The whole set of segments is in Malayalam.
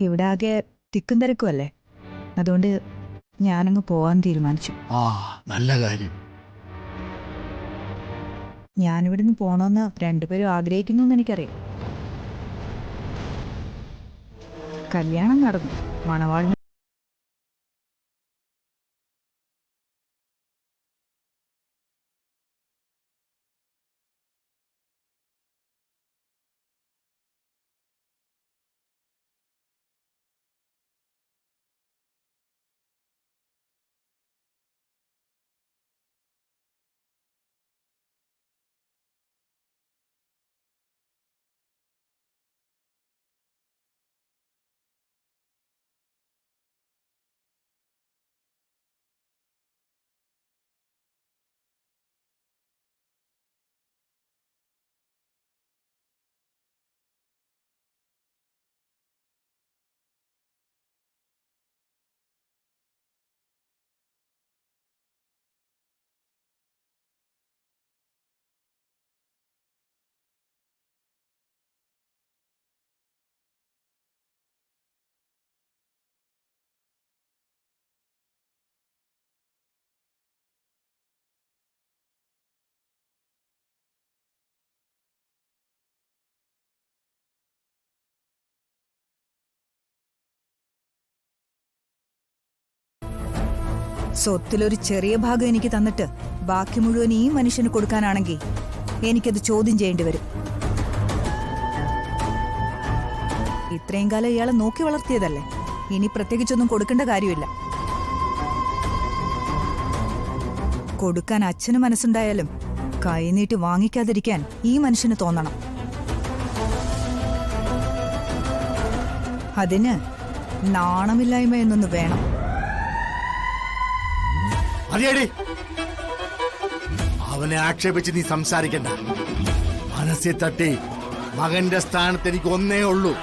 ഇവിടെ ആകെ തിക്കും തിരക്കുമല്ലേ, അതുകൊണ്ട് ഞാനങ്ങ് പോവാൻ തീരുമാനിച്ചു. നല്ല കാര്യം. ഞാനിവിടുന്ന് പോണമെന്ന് രണ്ടുപേരും ആഗ്രഹിക്കുന്നു എന്ന് എനിക്കറിയാം. കല്യാണം നടന്നു, മണവാളിന് സ്വത്തിലൊരു ചെറിയ ഭാഗം എനിക്ക് തന്നിട്ട് ബാക്കി മുഴുവൻ ഈ മനുഷ്യന് കൊടുക്കാനാണെങ്കിൽ എനിക്കത് ചോദ്യം ചെയ്യേണ്ടി വരും. ഇത്രയും കാലം ഇയാളെ നോക്കി വളർത്തിയതല്ലേ, ഇനി പ്രത്യേകിച്ചൊന്നും കൊടുക്കേണ്ട കാര്യമില്ല. കൊടുക്കാൻ അച്ഛന് മനസ്സുണ്ടായാലും കൈനീട്ടി വാങ്ങിക്കാതിരിക്കാൻ ഈ മനുഷ്യന് തോന്നണം. അതിന് നാണമില്ലായ്മ എന്നൊന്ന് വേണം. അവനെ ആക്ഷേപിച്ച് നീ സംസാരിക്കണ്ട. മനസ്സിൽ തട്ടി മകന്റെ സ്ഥാനത്ത് എനിക്ക് ഒന്നേ ഉള്ളൂ.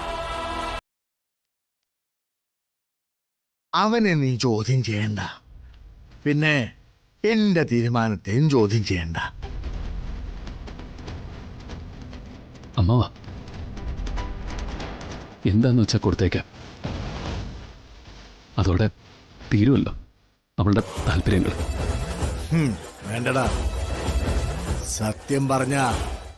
അവനെ നീ ചോദ്യം ചെയ്യണ്ട, പിന്നെ എന്റെ തീരുമാനത്തെയും ചോദ്യം ചെയ്യണ്ട. അമ്മവാ, എന്താന്ന് വെച്ചാൽ കൊടുത്തേക്കാം. അതോടെ തീരുമല്ലോ അവളുടെ താല്പര്യങ്ങൾ. വേണ്ടടാ, സത്യം പറഞ്ഞ